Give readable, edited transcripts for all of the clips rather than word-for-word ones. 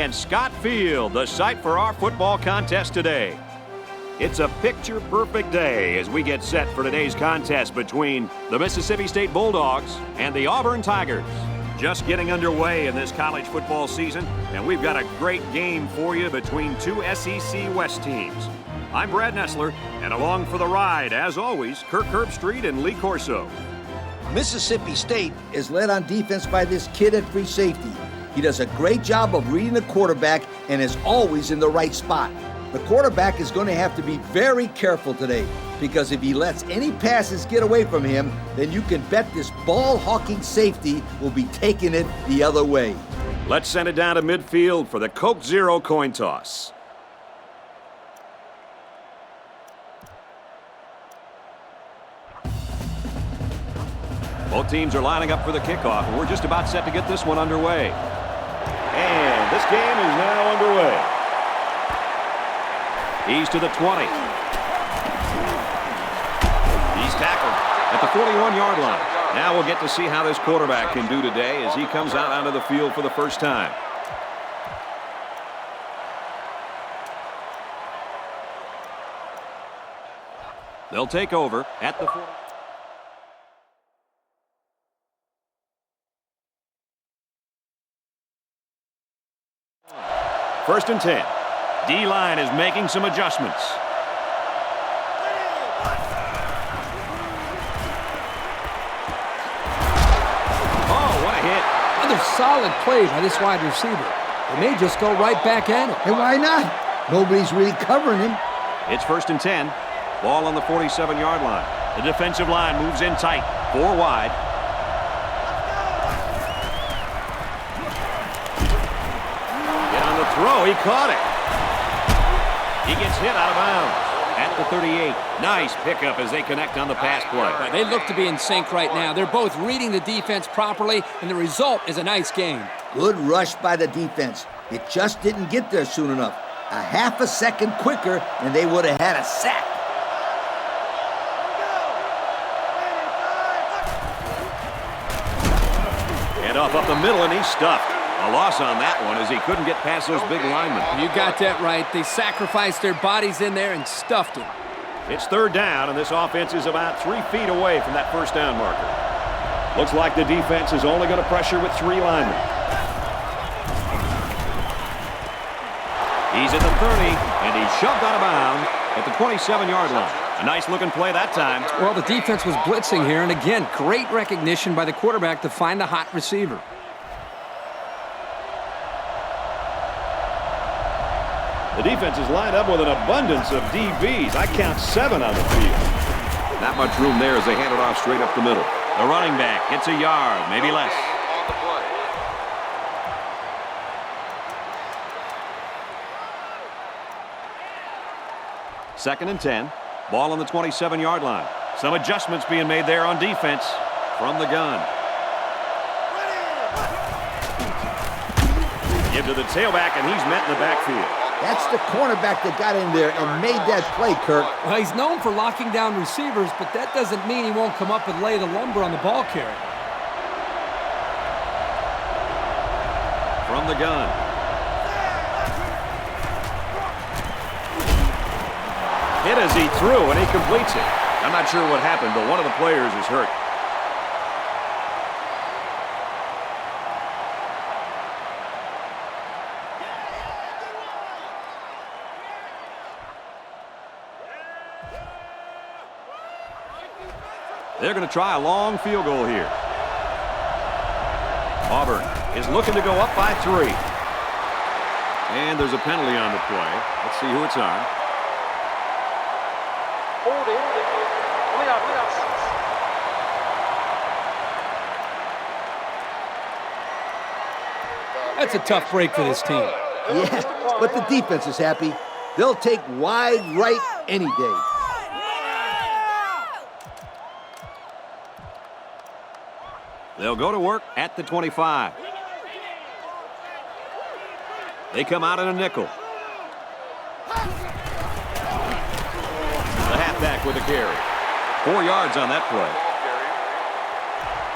and Scott Field, the site for our football contest today. It's a picture-perfect day as we get set for today's contest between the Mississippi State Bulldogs and the Auburn Tigers. Just getting underway in this college football season, and we've got a great game for you between two SEC West teams. I'm Brad Nessler, and along for the ride, as always, Kirk Herbstreit and Lee Corso. Mississippi State is led on defense by this kid at free safety. He does a great job of reading the quarterback and is always in the right spot. The quarterback is going to have to be very careful today because if he lets any passes get away from him, then you can bet this ball-hawking safety will be taking it the other way. Let's send it down to midfield for the Coke Zero coin toss. Both teams are lining up for the kickoff, and we're just about set to get this one underway. And this game is now underway. He's to the 20. He's tackled at the 41-yard line. Now we'll get to see how this quarterback can do today as he comes out onto the field for the first time. They'll take over at the 40. First and 10. D-line is making some adjustments. Oh, what a hit. Another solid play by this wide receiver. They may just go right back at him. And why not? Nobody's really covering him. It's first and 10. Ball on the 47-yard line. The defensive line moves in tight. 4 wide. Throw, he caught it. He gets hit out of bounds at the 38. Nice pickup as they connect on the pass play. They look to be in sync right now. They're both reading the defense properly, and the result is a nice game. Good rush by the defense. It just didn't get there soon enough. A half a second quicker, and they would have had a sack. And up the middle, and he's stuffed. A loss on that one as he couldn't get past those big linemen. You got that right. They sacrificed their bodies in there and stuffed him. It's third down, and this offense is about 3 feet away from that first down marker. Looks like the defense is only going to pressure with 3 linemen. He's at the 30, and he's shoved out of bounds at the 27-yard line. A nice-looking play that time. Well, the defense was blitzing here, and again, great recognition by the quarterback to find the hot receiver. The defense is lined up with an abundance of DBs. I count 7 on the field. Not much room there as they hand it off straight up the middle. The running back gets a yard, maybe less. Second and 10. Ball on the 27-yard line. Some adjustments being made there on defense from the gun. Give to the tailback, and he's met in the backfield. That's the cornerback that got in there and made that play, Kirk. Well, he's known for locking down receivers, but that doesn't mean he won't come up and lay the lumber on the ball carrier. From the gun. Hit as he threw, and he completes it. I'm not sure what happened, but one of the players is hurt. They're going to try a long field goal here. Auburn is looking to go up by 3. And there's a penalty on the play. Let's see who it's on. That's a tough break for this team. Yeah, but the defense is happy. They'll take wide right any day. They'll go to work at the 25. They come out in a nickel. The halfback with a carry. 4 yards on that play.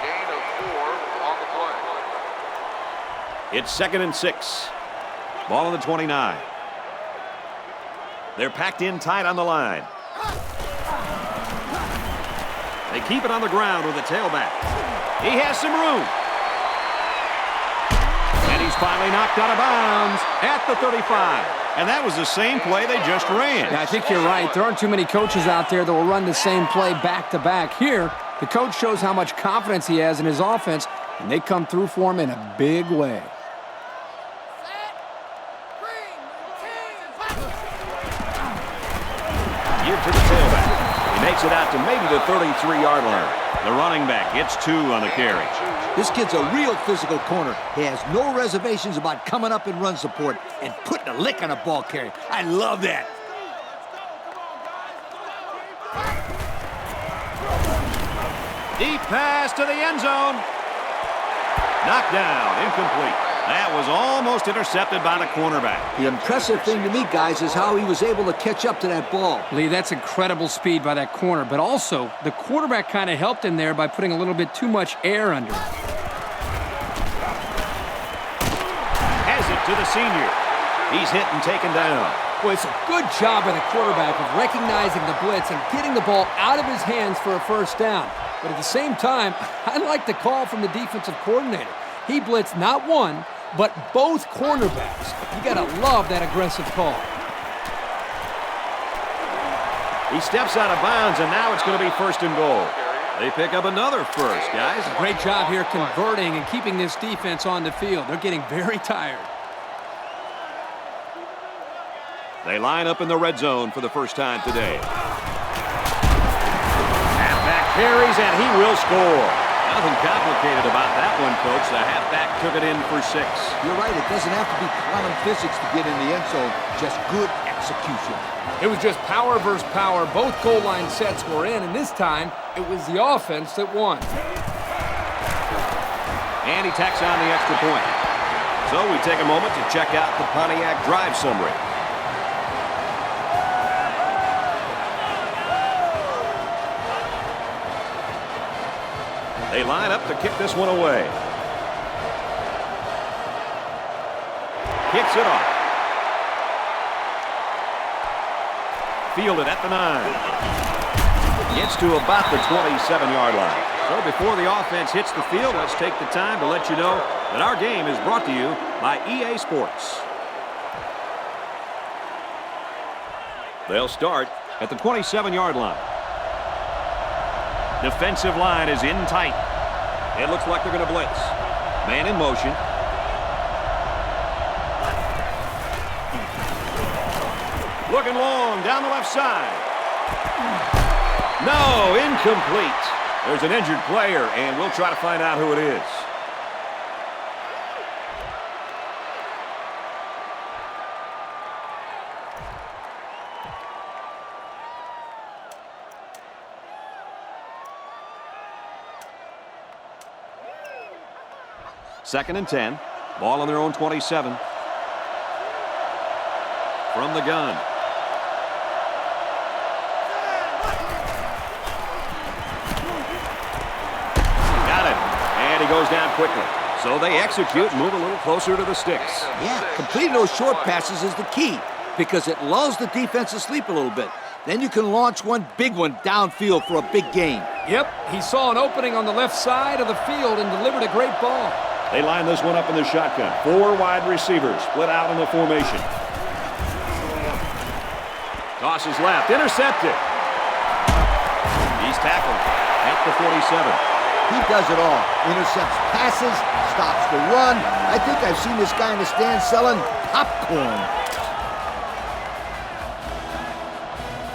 Gain of 4 on the play. It's second and 6. Ball on the 29. They're packed in tight on the line. They keep it on the ground with the tailback. He has some room. And he's finally knocked out of bounds at the 35. And that was the same play they just ran. Yeah, I think you're right. There aren't too many coaches out there that will run the same play back-to-back. Here, the coach shows how much confidence he has in his offense, and they come through for him in a big way. Give to the tailback. He makes it out to maybe the 33-yard line. The running back gets 2 on the carry. This kid's a real physical corner. He has no reservations about coming up in run support and putting a lick on a ball carrier. I love that. Deep pass to the end zone. Knocked down, incomplete. That was almost intercepted by the cornerback. The impressive thing to me, guys, is how he was able to catch up to that ball. Lee, that's incredible speed by that corner, but also the quarterback kind of helped him there by putting a little bit too much air under it. Has it to the senior. He's hit and taken down. Well, it's a good job by the quarterback of recognizing the blitz and getting the ball out of his hands for a first down. But at the same time, I like the call from the defensive coordinator. He blitzed not one, but both cornerbacks. You got to love that aggressive call. He steps out of bounds, and now it's going to be 1st and goal. They pick up another first, guys. Great job here converting and keeping this defense on the field. They're getting very tired. They line up in the red zone for the first time today. Halfback carries, and he will score. Nothing complicated about that one, Coach. The halfback took it in for 6. You're right. It doesn't have to be quantum physics to get in the end zone. Just good execution. It was just power versus power. Both goal line sets were in, and this time it was the offense that won. And he tacks on the extra point. So we take a moment to check out the Pontiac drive summary. They line up to kick this one away. Kicks it off. Fielded at the 9. Gets to about the 27-yard line. So before the offense hits the field, let's take the time to let you know that our game is brought to you by EA Sports. They'll start at the 27-yard line. Defensive line is in tight. It looks like they're going to blitz. Man in motion. Looking long down the left side. No, incomplete. There's an injured player, and we'll try to find out who it is. Second and 10. Ball on their own 27. From the gun. Got it. And he goes down quickly. So they execute and move a little closer to the sticks. Yeah, completing those short passes is the key because it lulls the defense to sleep a little bit. Then you can launch one big one downfield for a big gain. Yep, he saw an opening on the left side of the field and delivered a great ball. They line this one up in the shotgun. 4 wide receivers split out in the formation. Tosses left, intercepted. He's tackled at the 47. He does it all. Intercepts passes, stops the run. I think I've seen this guy in the stand selling popcorn.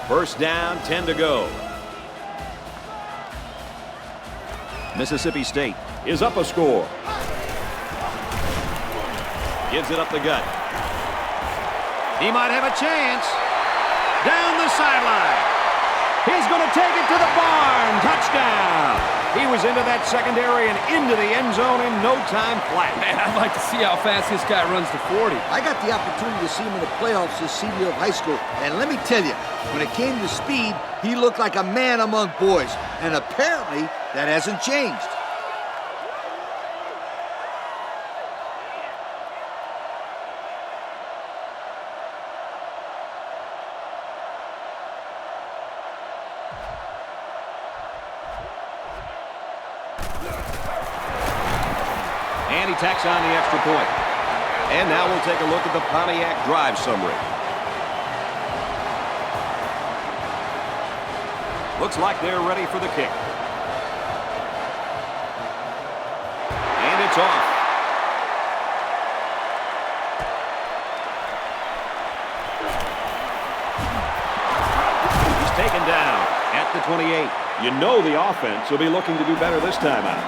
First down, 10 to go. Mississippi State is up a score. Gives it up the gut. He might have a chance. Down the sideline. He's going to take it to the barn. Touchdown. He was into that secondary and into the end zone in no time flat. Man, I'd like to see how fast this guy runs to 40. I got the opportunity to see him in the playoffs his senior year of high school, and let me tell you, when it came to speed, he looked like a man among boys, and apparently that hasn't changed. And he tacks on the extra point. And now we'll take a look at the Pontiac drive summary. Looks like they're ready for the kick. And it's off. He's taken down at the 28. You know the offense will be looking to do better this time out.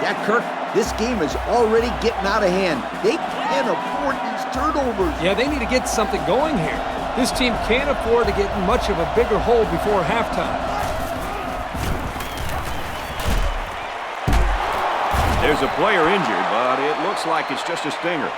Yeah, Kirk, this game is already getting out of hand. They can't afford these turnovers. Yeah, they need to get something going here. This team can't afford to get much of a bigger hole before halftime. There's a player injured, but it looks like it's just a stinger.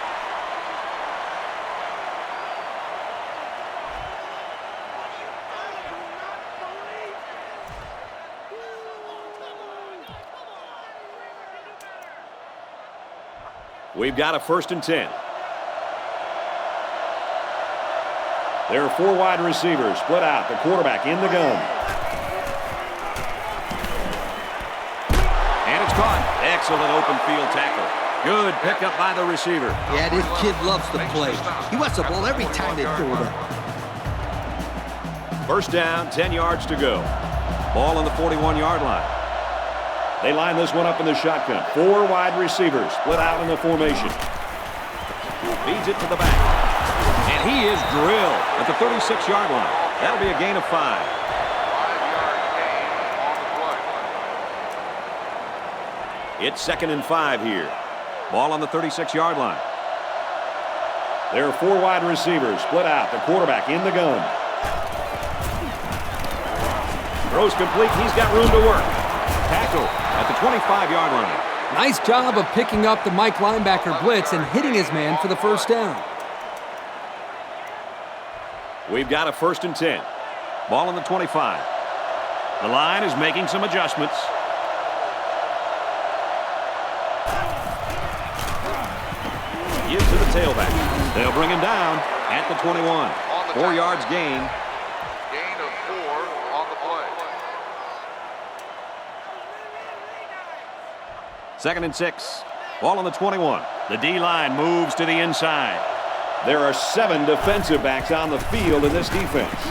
We've got a 1st and 10. There are 4 wide receivers split out. The quarterback in the gun. And it's caught. Excellent open field tackle. Good pickup by the receiver. Yeah, this kid loves to play. He wants the ball every time they throw it up. 1st down, 10 yards to go. Ball on the 41-yard line. They line this one up in the shotgun. 4 wide receivers split out in the formation. Feeds it to the back. And he is drilled at the 36-yard line. That'll be a gain of 5. 5-yard gain on the play. It's 2nd and 5 here. Ball on the 36-yard line. There are 4 wide receivers split out. The quarterback in the gun. Throws complete. He's got room to work. Tackle at the 25-yard line. Nice job of picking up the Mike linebacker blitz and hitting his man for the 1st down. We've got a 1st and 10. Ball on the 25. The line is making some adjustments. Gives to the tailback. They'll bring him down at the 21. 4 yards gain. Gain of 4 on the play. 2nd and 6. Ball on the 21. The D-line moves to the inside. There are 7 defensive backs on the field in this defense.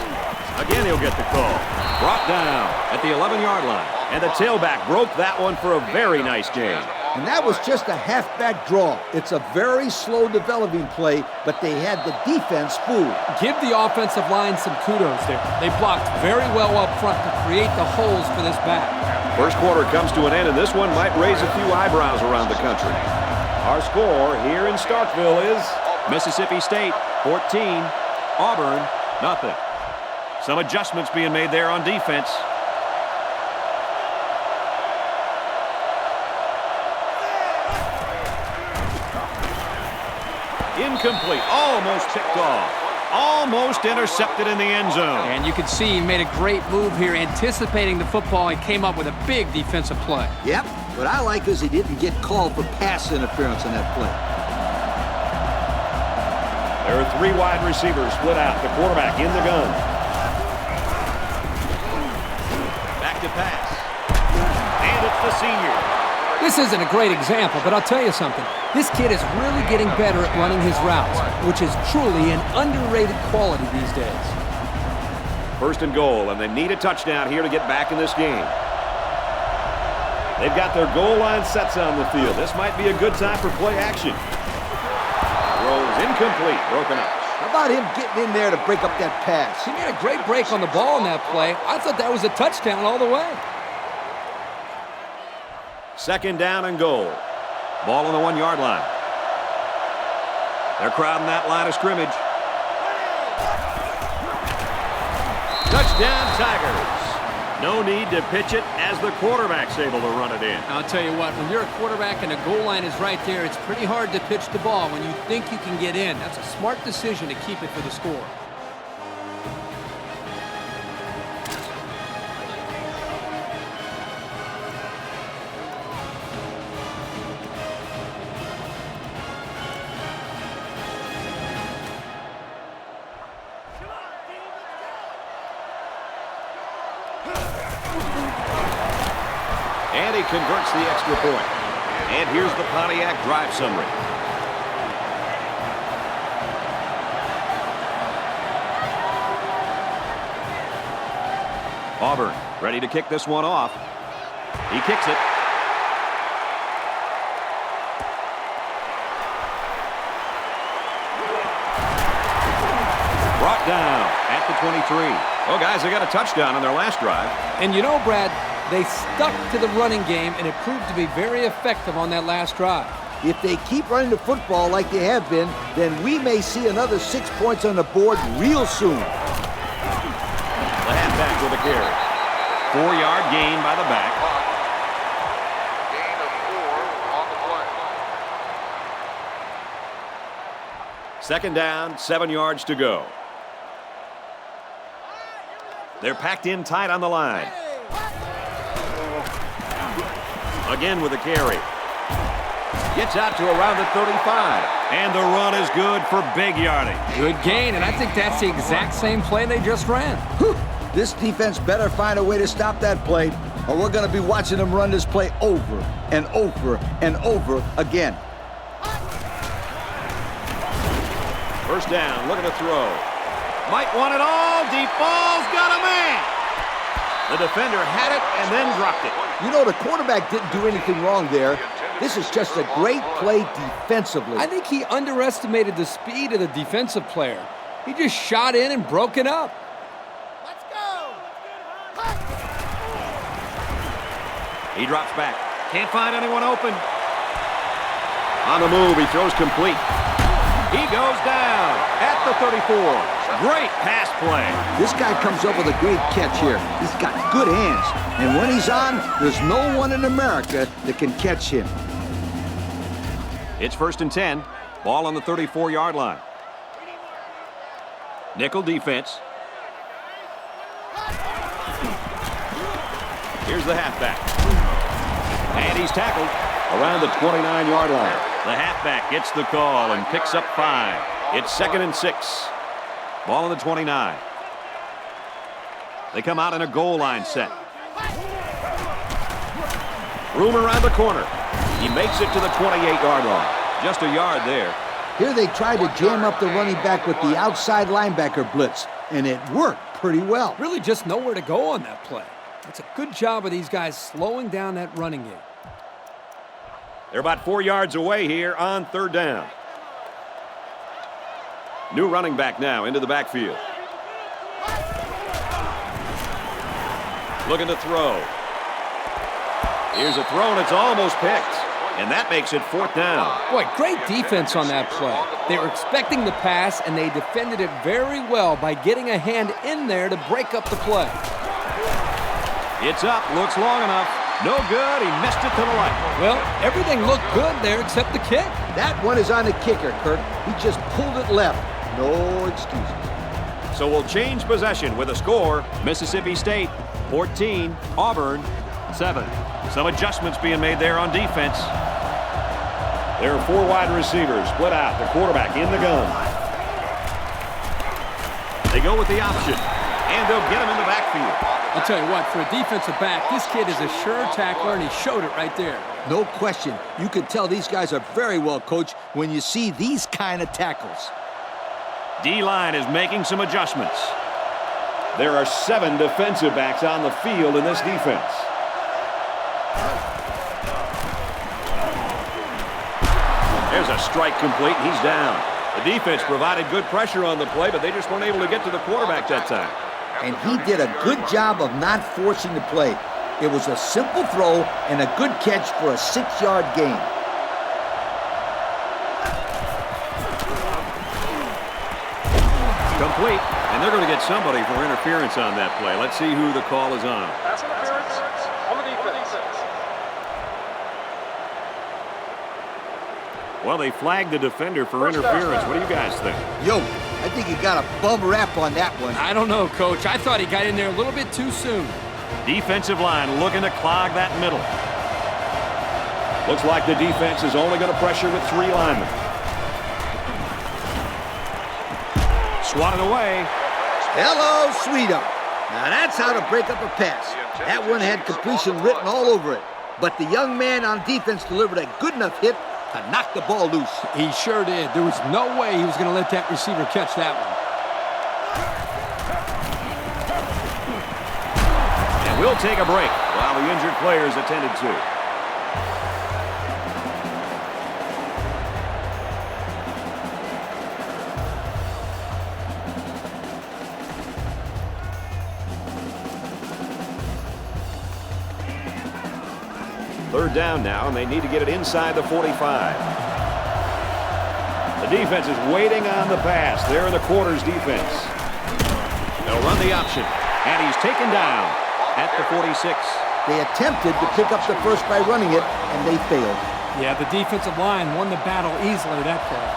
Again, he'll get the call. Brought down at the 11-yard line. And the tailback broke that one for a very nice gain. And that was just a halfback draw. It's a very slow developing play, but they had the defense fooled. Give the offensive line some kudos there. They blocked very well up front to create the holes for this back. First quarter comes to an end, and this one might raise a few eyebrows around the country. Our score here in Starkville is Mississippi State 14, Auburn nothing. Some adjustments being made there on defense. Incomplete, almost picked off. Almost intercepted in the end zone. And you can see he made a great move here, anticipating the football, and came up with a big defensive play. Yep. What I like is he didn't get called for pass interference in that play. There are 3 wide receivers split out. The quarterback in the gun. Back to pass. And it's the senior. This isn't a great example, but I'll tell you something. This kid is really getting better at running his routes, which is truly an underrated quality these days. 1st and goal, and they need a touchdown here to get back in this game. They've got their goal line sets on the field. This might be a good time for play action. Throws incomplete, broken up. How about him getting in there to break up that pass? He made a great break on the ball in that play. I thought that was a touchdown all the way. 2nd down and goal. Ball on the 1-yard line. They're crowding that line of scrimmage. Touchdown, Tigers. No need to pitch it as the quarterback's able to run it in. I'll tell you what, when you're a quarterback and the goal line is right there, it's pretty hard to pitch the ball when you think you can get in. That's a smart decision to keep it for the score. And he converts the extra point. And here's the Pontiac drive summary. Auburn ready to kick this one off. He kicks it. Brought down at the 23. Well, guys, they got a touchdown on their last drive. And you know, Brad, they stuck to the running game, and it proved to be very effective on that last drive. If they keep running the football like they have been, then we may see another 6 points on the board real soon. The halfback with a carry. 4-yard gain by the back. Gain of 4 on the play. Second down, 7 yards to go. They're packed in tight on the line. Again with a carry. Gets out to around the 35. And the run is good for big yardage. Good gain, and I think that's the exact same play they just ran. Whew. This defense better find a way to stop that play, or we're going to be watching them run this play over and over and over again. First down, looking to throw. Might want it all. Deep ball's got a man. The defender had it and then dropped it. You know, the quarterback didn't do anything wrong there. This is just a great play defensively. I think he underestimated the speed of the defensive player. He just shot in and broke it up. Let's go! He drops back. Can't find anyone open. On the move, he throws complete. He goes down at the 34. Great pass play. This guy comes up with a great catch here. He's got good hands. And when he's on, there's no one in America that can catch him. It's 1st and 10. Ball on the 34-yard line. Nickel defense. Here's the halfback. And he's tackled around the 29-yard line. The halfback gets the call and picks up 5. It's 2nd and 6. Ball on the 29. They come out in a goal line set. Room around the corner. He makes it to the 28-yard line. Just a yard there. Here they tried to jam up the running back with the outside linebacker blitz, and it worked pretty well. Really just nowhere to go on that play. It's a good job of these guys slowing down that running game. They're about 4 yards away here on 3rd down. New running back now into the backfield. Looking to throw. Here's a throw, and it's almost picked. And that makes it 4th down. Boy, great defense on that play. They were expecting the pass, and they defended it very well by getting a hand in there to break up the play. It's up, looks long enough. No good, he missed it to the right. Well, everything looked good there except the kick. That one is on the kicker, Kurt. He just pulled it left. No excuses. So we'll change possession with a score. Mississippi State 14, Auburn 7. Some adjustments being made there on defense. There are 4 wide receivers split out. The quarterback in the gun. They go with the option, and they'll get him in the backfield. I'll tell you what, for a defensive back, this kid is a sure tackler, and he showed it right there. No question. You can tell these guys are very well coached when you see these kind of tackles. D-line is making some adjustments. There are 7 defensive backs on the field in this defense. There's a strike complete, and he's down. The defense provided good pressure on the play, but they just weren't able to get to the quarterback that time. And he did a good job of not forcing the play. It was a simple throw and a good catch for a 6-yard gain. Complete, and they're going to get somebody for interference on that play. Let's see who the call is on. Pass interference on the defense. Well, they flagged the defender for interference. What do you guys think? Yo, I think he got a bum rap on that one. I don't know, Coach. I thought he got in there a little bit too soon. Defensive line looking to clog that middle. Looks like the defense is only going to pressure with 3 linemen. Swatted away. Hello, sweetheart. Now that's how to break up a pass. That one had completion written all over it. but the young man on defense delivered a good enough hit to knock the ball loose. He sure did. There was no way he was going to let that receiver catch that one. And we'll take a break while the injured player is attended to. Third down now, and they need to get it inside the 45. The defense is waiting on the pass. They're in the quarters defense. They'll run the option, and he's taken down at the 46. They attempted to pick up the first by running it, and they failed. Yeah, the defensive line won the battle easily that play.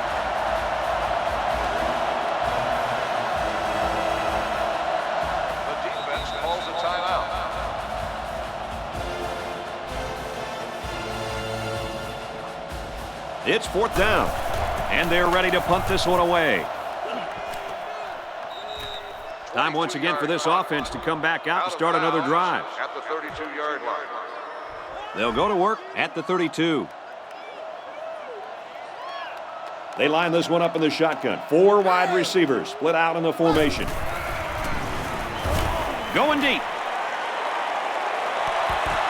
The defense calls a timeout. It's fourth down, and they're ready to punt this one away. Time once again for this offense to come back out and start another drive. At the 32-yard line. They'll go to work at the 32. They line this one up in the shotgun. 4 wide receivers split out in the formation. Going deep.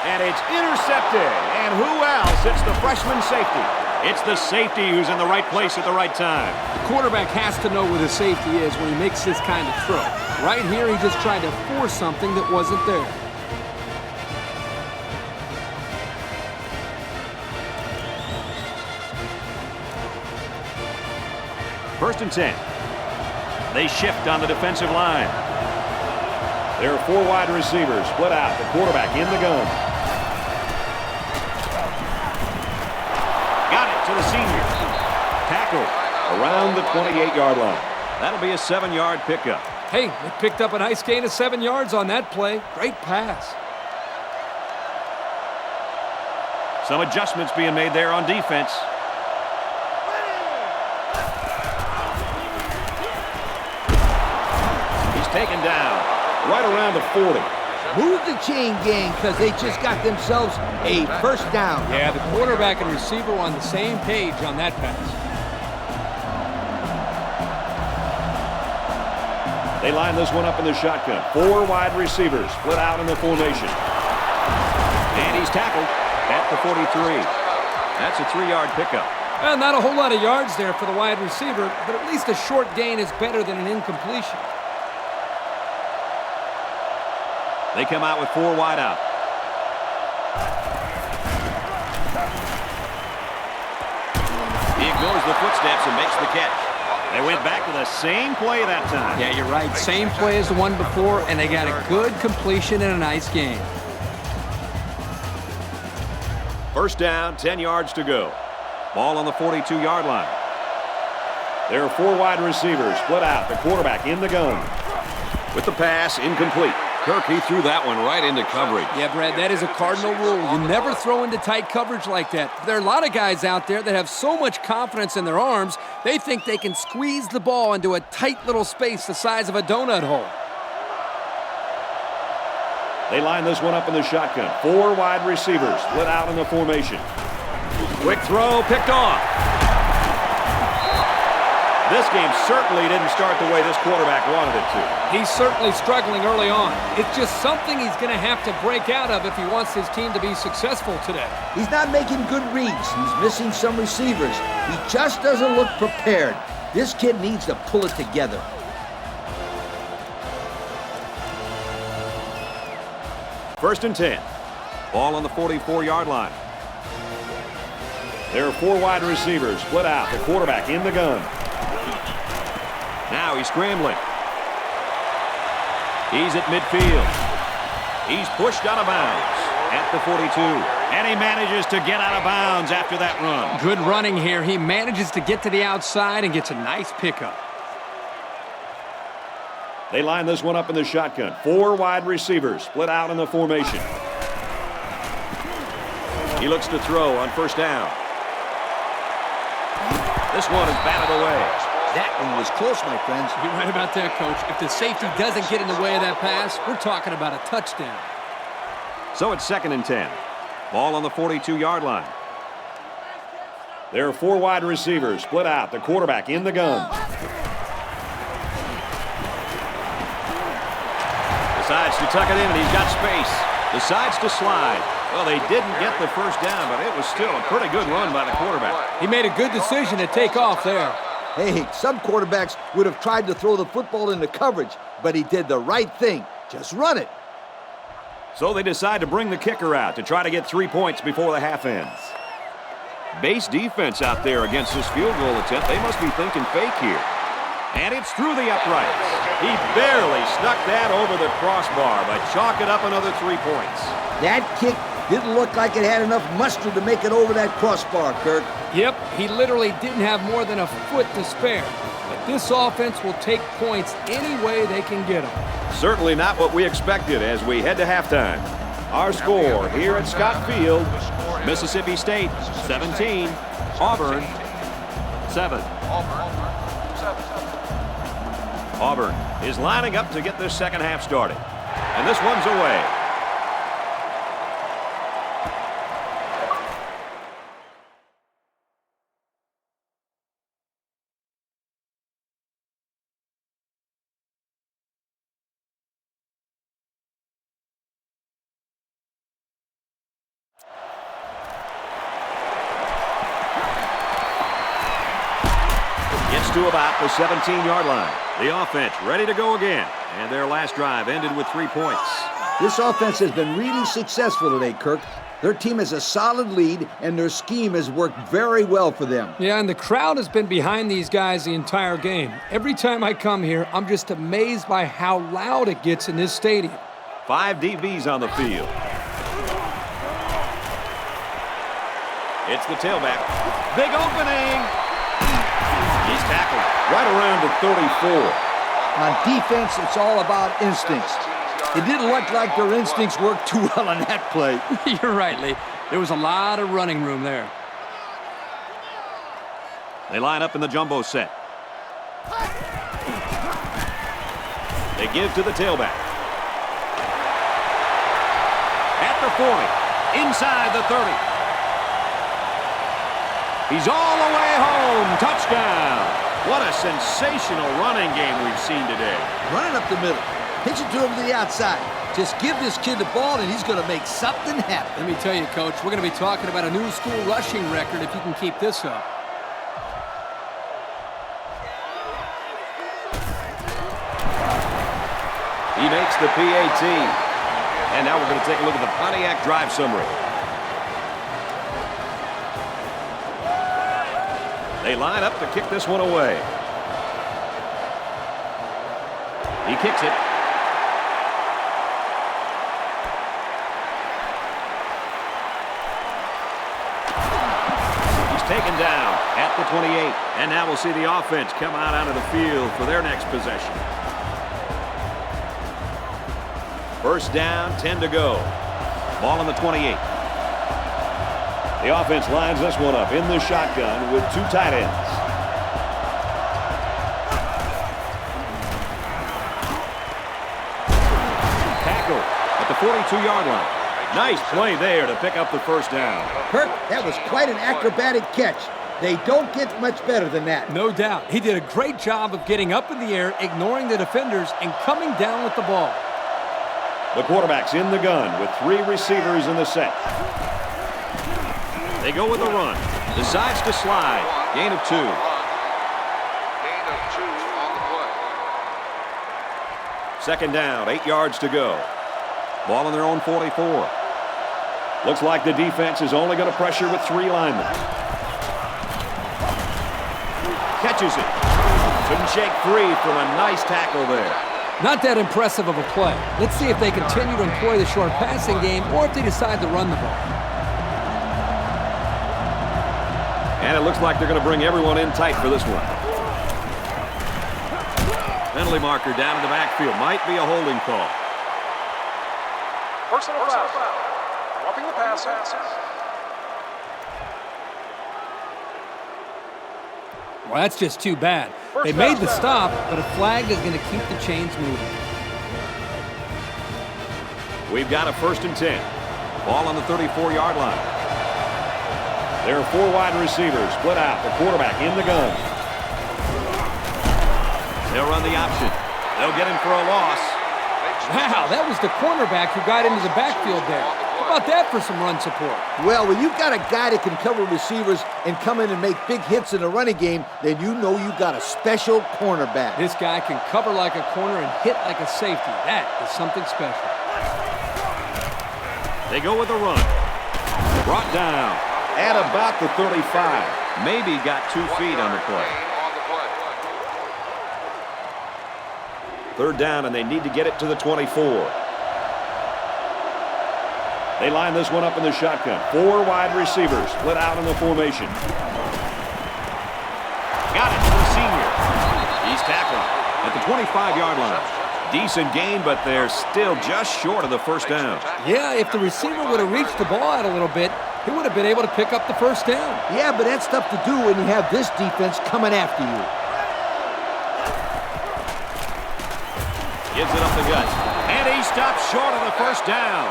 And it's intercepted. And who else? It's the freshman safety. It's the safety who's in the right place at the right time. The quarterback has to know where the safety is when he makes this kind of throw. Right here, he just tried to force something that wasn't there. First and 10. They shift on the defensive line. There are 4 wide receivers split out. The quarterback in the gun. Got it to the senior. Tackled around the 28-yard line. That'll be a 7-yard pickup. Hey, they picked up a nice gain of 7 yards on that play. Great pass. Some adjustments being made there on defense. He's taken down right around the 40. Move the chain gang because they just got themselves a first down. Yeah, the quarterback and receiver were on the same page on that pass. They line this one up in the shotgun. 4 wide receivers split out in the formation. And he's tackled at the 43. That's a 3-yard pickup. Well, not a whole lot of yards there for the wide receiver, but at least a short gain is better than an incompletion. They come out with 4 wide out. He ignores the footsteps and makes the catch. They went back to the same play that time. Yeah, you're right. Same play as the one before, and they got a good completion and a nice gain. First down, 10 yards to go. Ball on the 42-yard line. There are 4 wide receivers split out. The quarterback in the gun. With the pass, incomplete. Kirk, he threw that one right into coverage. Yeah, Brad, that is a cardinal rule. You never throw into tight coverage like that. There are a lot of guys out there that have so much confidence in their arms, they think they can squeeze the ball into a tight little space the size of a donut hole. They line this one up in the shotgun. 4 wide receivers split out in the formation. Quick throw, picked off. This game certainly didn't start the way this quarterback wanted it to. He's certainly struggling early on. It's just something he's going to have to break out of if he wants his team to be successful today. He's not making good reads. He's missing some receivers. He just doesn't look prepared. This kid needs to pull it together. First and 10. Ball on the 44-yard line. There are 4 wide receivers split out. The quarterback in the gun. Now he's scrambling. He's at midfield. He's pushed out of bounds at the 42. And he manages to get out of bounds after that run. Good running here. He manages to get to the outside and gets a nice pickup. They line this one up in the shotgun. 4 wide receivers split out in the formation. He looks to throw on first down. This one is batted away. That one was close, my friends. You're right about that, Coach. If the safety doesn't get in the way of that pass, we're talking about a touchdown. So it's second and 10. Ball on the 42-yard line. There are 4 wide receivers split out. The quarterback in the gun. Decides to tuck it in, and he's got space. Decides to slide. Well, they didn't get the first down, but it was still a pretty good run by the quarterback. He made a good decision to take off there. Hey, some quarterbacks would have tried to throw the football into coverage, but he did the right thing. Just run it. So they decide to bring the kicker out to try to get 3 points before the half ends. Base defense out there against this field goal attempt. They must be thinking fake here. And it's through the uprights. He barely snuck that over the crossbar, but chalk it up another 3 points. That kick didn't look like it had enough mustard to make it over that crossbar, Kirk. Yep, he literally didn't have more than a foot to spare. But this offense will take points any way they can get them. Certainly not what we expected as we head to halftime. Our score here at Scott Field, Mississippi State 17, Auburn 7. Auburn is lining up to get this second half started. And this one's away. Gets to about the 17-yard line. The offense ready to go again. And their last drive ended with 3 points. This offense has been really successful today, Kirk. Their team has a solid lead, and their scheme has worked very well for them. Yeah, and the crowd has been behind these guys the entire game. Every time I come here, I'm just amazed by how loud it gets in this stadium. 5 DBs on the field. It's the tailback. Big opening. He's tackled right around the 34. On defense, it's all about instincts. It didn't look like their instincts worked too well on that play. You're right, Lee. There was a lot of running room there. They line up in the jumbo set. They give to the tailback. At the 40. Inside the 30. He's all the way home. Touchdown. What a sensational running game we've seen today. Running up the middle. Pitch it to him to the outside. Just give this kid the ball, and he's going to make something happen. Let me tell you, Coach, we're going to be talking about a new school rushing record if you can keep this up. He makes the PAT. And now we're going to take a look at the Pontiac drive summary. They line up to kick this one away. He kicks it. He's taken down at the 28. And now we'll see the offense come out onto the field for their next possession. First down, 10 to go. Ball on the 28. The offense lines this one up in the shotgun with 2 tight ends. Tackle at the 42-yard line. Nice play there to pick up the first down. Kirk, that was quite an acrobatic catch. They don't get much better than that. No doubt. He did a great job of getting up in the air, ignoring the defenders, and coming down with the ball. The quarterback's in the gun with 3 receivers in the set. They go with a run. Decides to slide. Gain of 2. Gain of 2 on the play. Second down, 8 yards to go. Ball on their own 44. Looks like the defense is only going to pressure with 3 linemen. Catches it. Couldn't shake free from a nice tackle there. Not that impressive of a play. Let's see if they continue to employ the short passing game or if they decide to run the ball. And it looks like they're going to bring everyone in tight for this one. Penalty marker down in the backfield. Might be a holding call. Personal foul. Dropping the pass. Well, that's just too bad. They made the stop, but a flag is going to keep the chains moving. We've got a 1st and 10. Ball on the 34-yard line. There are 4 wide receivers split out. The quarterback in the gun. They'll run the option. They'll get him for a loss. Wow, that was the cornerback who got into the backfield there. How about that for some run support? Well, when you've got a guy that can cover receivers and come in and make big hits in the running game, then you know you got a special cornerback. This guy can cover like a corner and hit like a safety. That is something special. They go with the run. Brought down at about the 35. Maybe got 2 feet on the play. 3rd down, and they need to get it to the 24. They line this one up in the shotgun. 4 wide receivers split out in the formation. Got it for the senior. He's tackled at the 25-yard line. Decent gain, but they're still just short of the 1st down. Yeah, if the receiver would have reached the ball out a little bit, he would have been able to pick up the 1st down. Yeah, but that's tough to do when you have this defense coming after you. Gives it up the gut. And he stops short of the 1st down.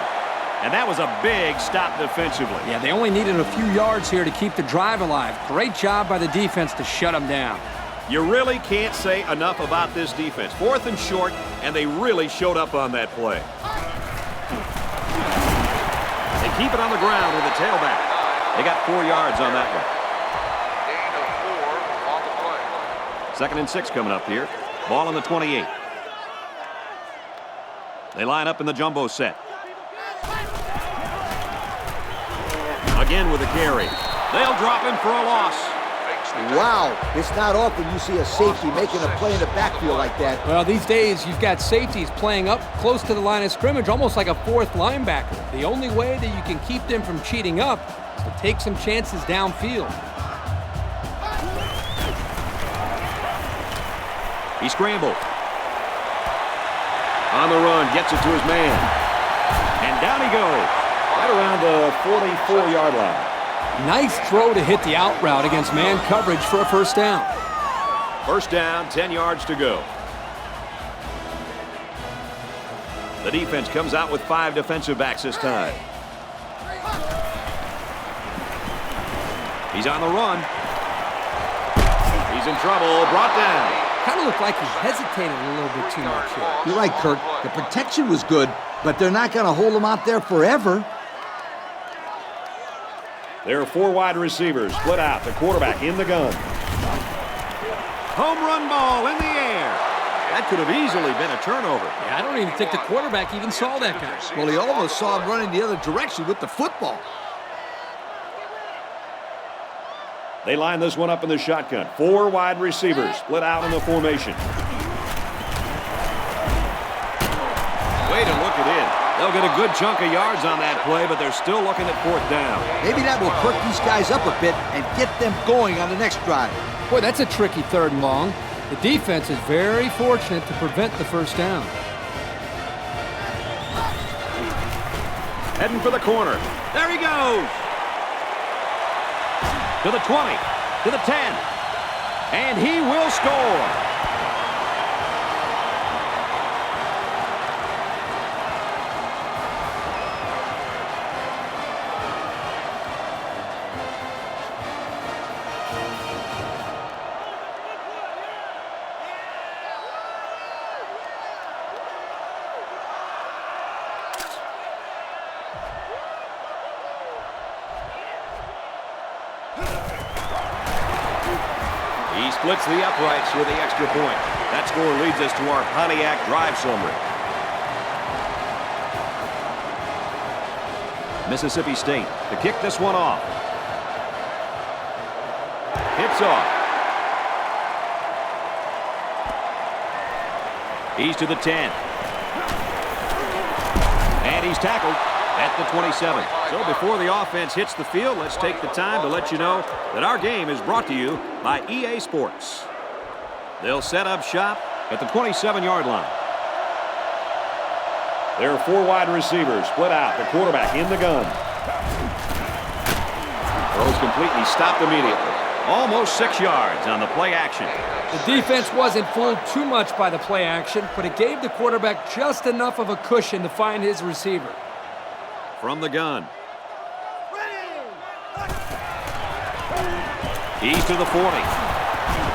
And that was a big stop defensively. Yeah, they only needed a few yards here to keep the drive alive. Great job by the defense to shut them down. You really can't say enough about this defense. 4th and short, and they really showed up on that play. They keep it on the ground with the tailback. They got 4 yards on that one. Gain of 4 on the play. 2nd and 6 coming up here. Ball on the 28. They line up in the jumbo set. Again with a carry. They'll drop him for a loss. Wow, it's not often you see a safety making a play in the backfield like that. Well, these days, you've got safeties playing up close to the line of scrimmage, almost like a 4th linebacker. The only way that you can keep them from cheating up is to take some chances downfield. He scrambled. On the run, gets it to his man. And down he goes. Right around the 44-yard line. Nice throw to hit the out route against man coverage for a 1st down. 1st down, 10 yards to go. The defense comes out with 5 defensive backs this time. He's on the run. He's in trouble, brought down. Kind of looked like he hesitated a little bit too much here. You're right, Kirk. The protection was good, but they're not going to hold him out there forever. There are 4 wide receivers split out. The quarterback in the gun. Home run ball in the air. That could have easily been a turnover. Yeah, I don't even think the quarterback even saw that guy. Well, he almost saw him running the other direction with the football. They line this one up in the shotgun. 4 wide receivers split out in the formation. Way to look it in. They'll get a good chunk of yards on that play, but they're still looking at 4th down. Maybe that will perk these guys up a bit and get them going on the next drive. Boy, that's a tricky 3rd and long. The defense is very fortunate to prevent the 1st down. Heading for the corner. There he goes. To the 20, to the 10, and he will score. He splits the uprights with the extra point. That score leads us to our Pontiac drive summary. Mississippi State to kick this one off. Hits off. He's to the 10. And he's tackled at the 27. So before the offense hits the field, let's take the time to let you know that our game is brought to you by EA Sports. They'll set up shop at the 27-yard line. There are 4 wide receivers split out. The quarterback in the gun. Throws completely stopped immediately. Almost 6 yards on the play action. The defense wasn't fooled too much by the play action, but it gave the quarterback just enough of a cushion to find his receiver. From the gun. He's to the 40.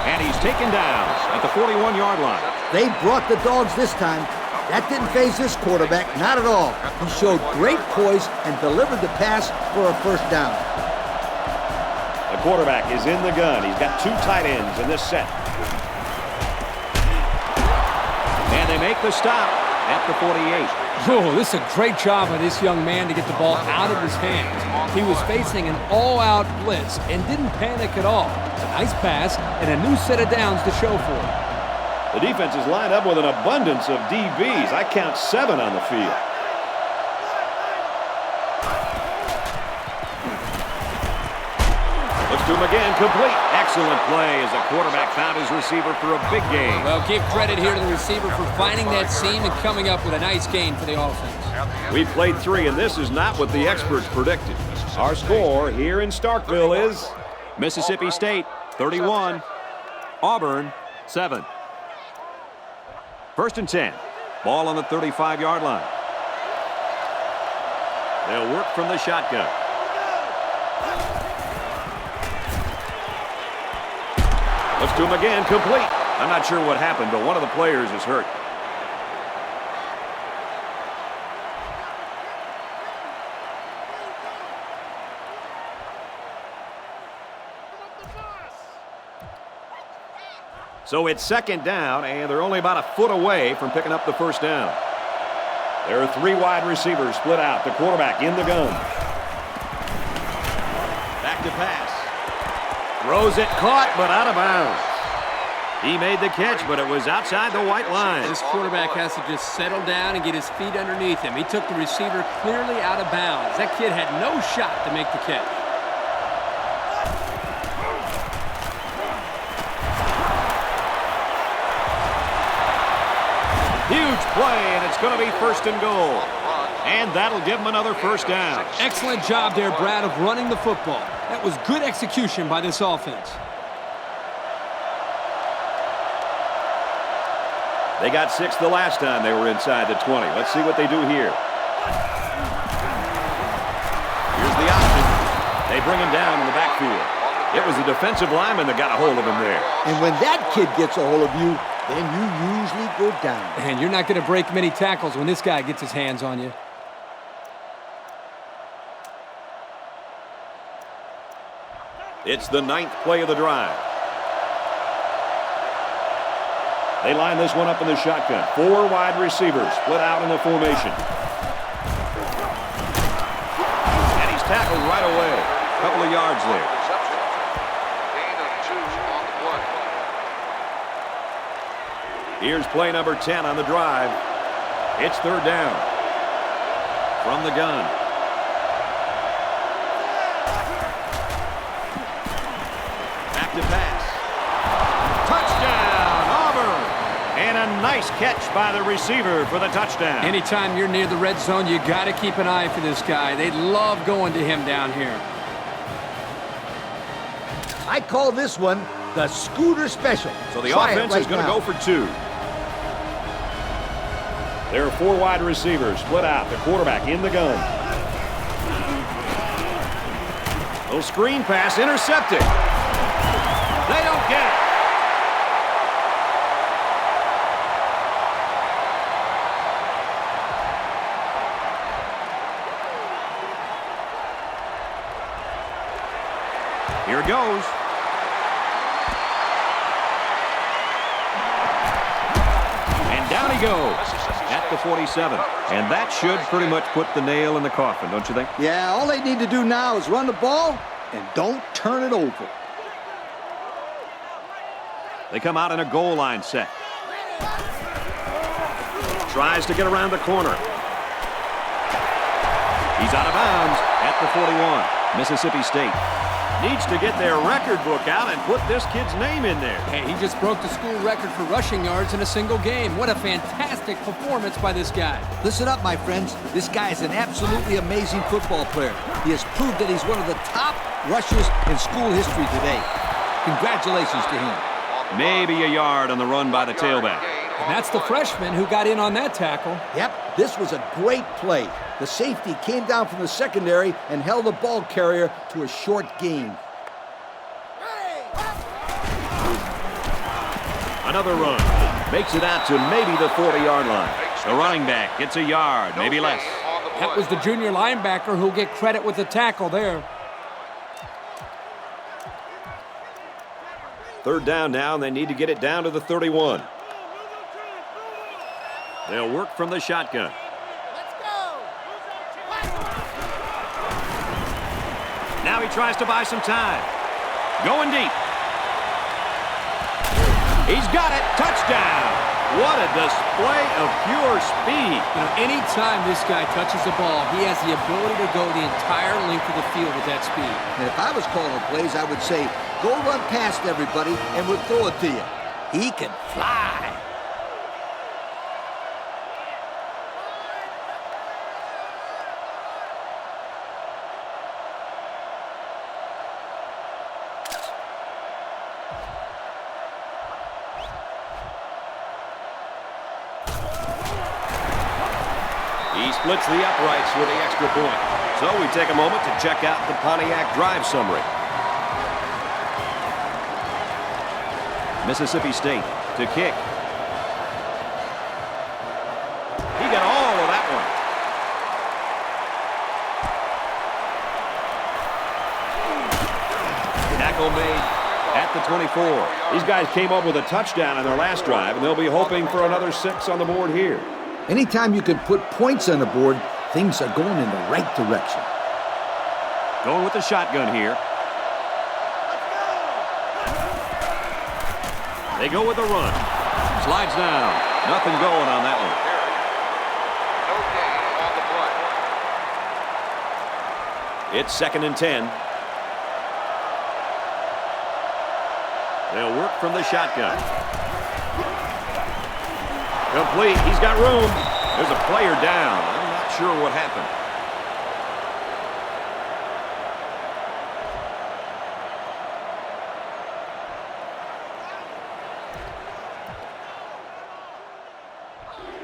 And he's taken down at the 41-yard line. They brought the dogs this time. That didn't faze this quarterback, not at all. He showed great poise and delivered the pass for a first down. The quarterback is in the gun. He's got 2 tight ends in this set. And they make the stop at the 48. Oh, this is a great job by this young man to get the ball out of his hands. He was facing an all-out blitz and didn't panic at all. It's a nice pass and a new set of downs to show for it. The defense is lined up with an abundance of DBs. I count 7 on the field. Looks to him again, complete. Excellent play as the quarterback found his receiver for a big gain. Well, give credit here to the receiver for finding that seam and coming up with a nice gain for the offense. We've played 3, and this is not what the experts predicted. Our score here in Starkville is Mississippi State 31, Auburn 7. First and 10. Ball on the 35-yard line. They'll work from the shotgun. Looks to him again, complete. I'm not sure what happened, but one of the players is hurt. So it's second down, and they're only about a foot away from picking up the first down. There are 3 wide receivers split out. The quarterback in the gun. Back to pass. Throws it, caught, but out of bounds. He made the catch, but it was outside the white line. This quarterback has to just settle down and get his feet underneath him. He took the receiver clearly out of bounds. That kid had no shot to make the catch. Huge play, and it's going to be first and goal. And that'll give him another first down. Excellent job there, Brad, of running the football. That was good execution by this offense. They got 6 the last time they were inside the 20. Let's see what they do here. Here's the option. They bring him down in the backfield. It was the defensive lineman that got a hold of him there. And when that kid gets a hold of you, then you usually go down. And you're not going to break many tackles when this guy gets his hands on you. It's the 9th play of the drive. They line this one up in the shotgun. 4 wide receivers split out in the formation. And he's tackled right away. A couple of yards there. Gain of 2 on the play. Here's play number 10 on the drive. It's third down. From the gun. Back to pass. Touchdown, Auburn! And a nice catch by the receiver for the touchdown. Anytime you're near the red zone, you got to keep an eye for this guy. They love going to him down here. I call this one the Scooter Special. So the Try it offense right is going to now. go for 2. There are 4 wide receivers split out. The quarterback in the gun. Little screen pass intercepted. They don't get it. Here it goes. And down he goes at the 47. And that should pretty much put the nail in the coffin, don't you think? Yeah, all they need to do now is run the ball and don't turn it over. They come out in a goal line set. Tries to get around the corner. He's out of bounds at the 41. Mississippi State needs to get their record book out and put this kid's name in there. Hey, he just broke the school record for rushing yards in a single game. What a fantastic performance by this guy. Listen up, my friends. This guy is an absolutely amazing football player. He has proved that he's one of the top rushers in school history today. Congratulations to him. Maybe a yard on the run by the tailback. And that's the freshman who got in on that tackle. Yep, this was a great play. The safety came down from the secondary and held the ball carrier to a short gain. Another run. Makes it out to maybe the 40-yard line. The running back gets a yard, maybe less. That was the junior linebacker who'll get credit with the tackle there. Third down now, and they need to get it down to the 31. They'll work from the shotgun. Let's go. Now he tries to buy some time. Going deep. He's got it. Touchdown. What a display of pure speed. You know, anytime this guy touches the ball, he has the ability to go the entire length of the field with that speed. And if I was calling plays, I would say, go run past everybody and we'll throw it to you. He can fly. He splits the uprights with the extra point. So we take a moment to check out the Pontiac drive summary. Mississippi State to kick. He got all of that one. Tackle made at the 24. These guys came up with a touchdown on their last drive, and they'll be hoping for another 6 on the board here. Anytime you can put points on the board, things are going in the right direction. Going with the shotgun here. They go with the run. Slides down. Nothing going on that one. No gain on the play. It's 2nd and 10. They'll work from the shotgun. Complete. He's got room. There's a player down. I'm not sure what happened.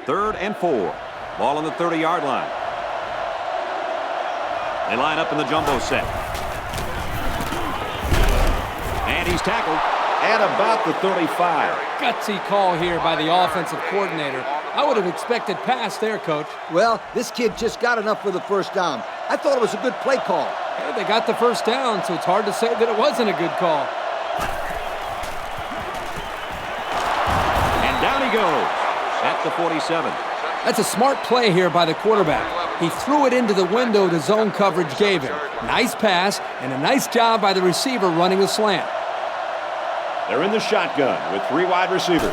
Third and 4. Ball on the 30-yard line. They line up in the jumbo set. And he's tackled at about the 35. Gutsy call here by the offensive coordinator. I would have expected pass there, Coach. Well, this kid just got enough for the first down. I thought it was a good play call. Hey, they got the first down, so it's hard to say that it wasn't a good call. And down he goes at the 47. That's a smart play here by the quarterback. He threw it into the window the zone coverage gave him. Nice pass and a nice job by the receiver running the slant. They're in the shotgun with 3 wide receivers.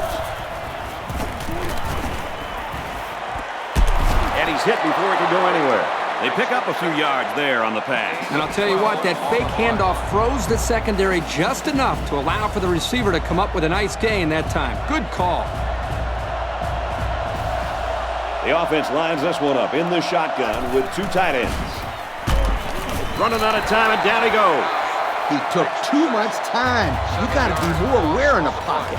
And he's hit before he can go anywhere. They pick up a few yards there on the pass. And I'll tell you what, that fake handoff froze the secondary just enough to allow for the receiver to come up with a nice gain that time. Good call. The offense lines this one up in the shotgun with 2 tight ends. Running out of time, and down he goes. He took too much time. You got to be more aware in the pocket.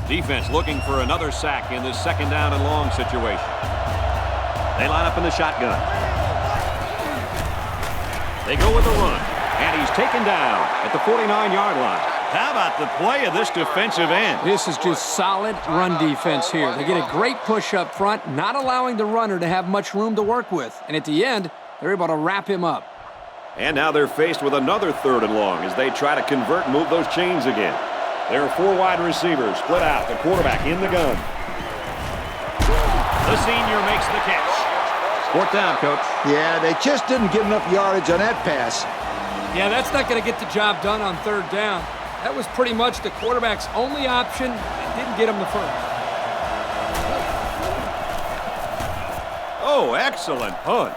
Defense looking for another sack in this 2nd down and long situation. They line up in the shotgun. They go with the run, and he's taken down at the 49-yard line. How about the play of this defensive end? This is just solid run defense here. They get a great push up front, not allowing the runner to have much room to work with. And at the end, they're able to wrap him up. And now they're faced with another 3rd and long as they try to convert and move those chains again. There are 4 wide receivers split out. The quarterback in the gun. The senior makes the catch. 4th down, Coach. Yeah, they just didn't get enough yardage on that pass. Yeah, that's not going to get the job done on 3rd down. That was pretty much the quarterback's only option and didn't get him the first. Oh, excellent punt.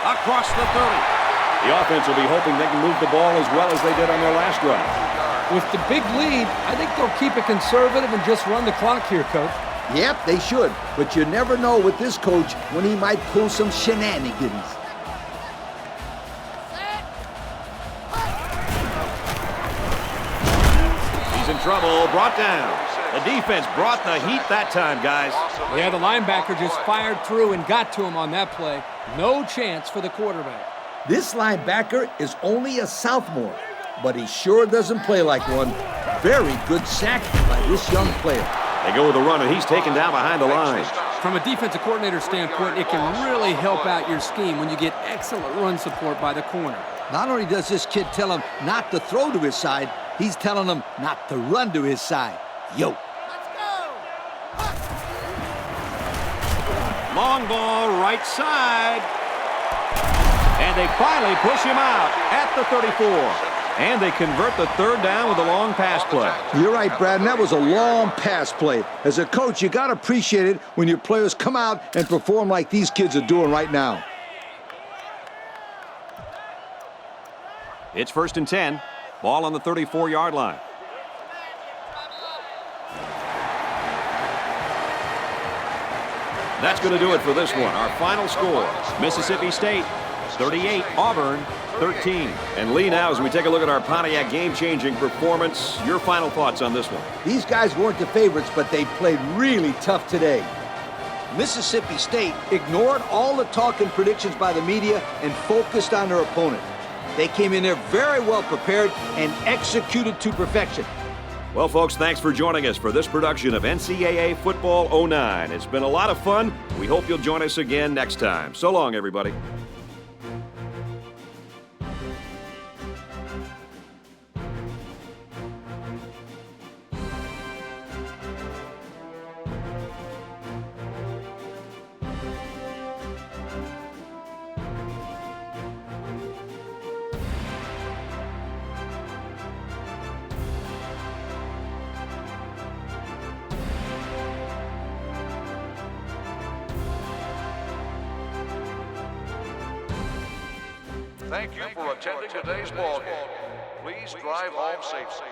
Across the 30. The offense will be hoping they can move the ball as well as they did on their last drive. With the big lead, I think they'll keep it conservative and just run the clock here, Coach. Yep, they should. But you never know with this coach when he might pull some shenanigans. trouble, brought down. The defense brought the heat that time, guys. Yeah, the linebacker just fired through and got to him on that play. No chance for the quarterback. This linebacker is only a sophomore, but he sure doesn't play like one. Very good sack by this young player. They go with the run, and he's taken down behind the line. From a defensive coordinator standpoint, it can really help out your scheme when you get excellent run support by the corner. Not only does this kid tell him not to throw to his side, he's telling him not to run to his side. Yo. Let's go. Long ball, right side. And they finally push him out at the 34. And they convert the third down with a long pass play. You're right, Brad, and that was a long pass play. As a coach, you got to appreciate it when your players come out and perform like these kids are doing right now. It's 1st and 10. Ball on the 34-yard line. That's going to do it for this one. Our final score, Mississippi State 38, Auburn 13. And Lee, now as we take a look at our Pontiac game-changing performance, your final thoughts on this one? These guys weren't the favorites, but they played really tough today. Mississippi State ignored all the talk and predictions by the media and focused on their opponent. They came in there very well prepared and executed to perfection. Well, folks, thanks for joining us for this production of NCAA Football 09. It's been a lot of fun. We hope you'll join us again next time. So long, everybody. Thank you for attending today's ball game. Please drive home safely.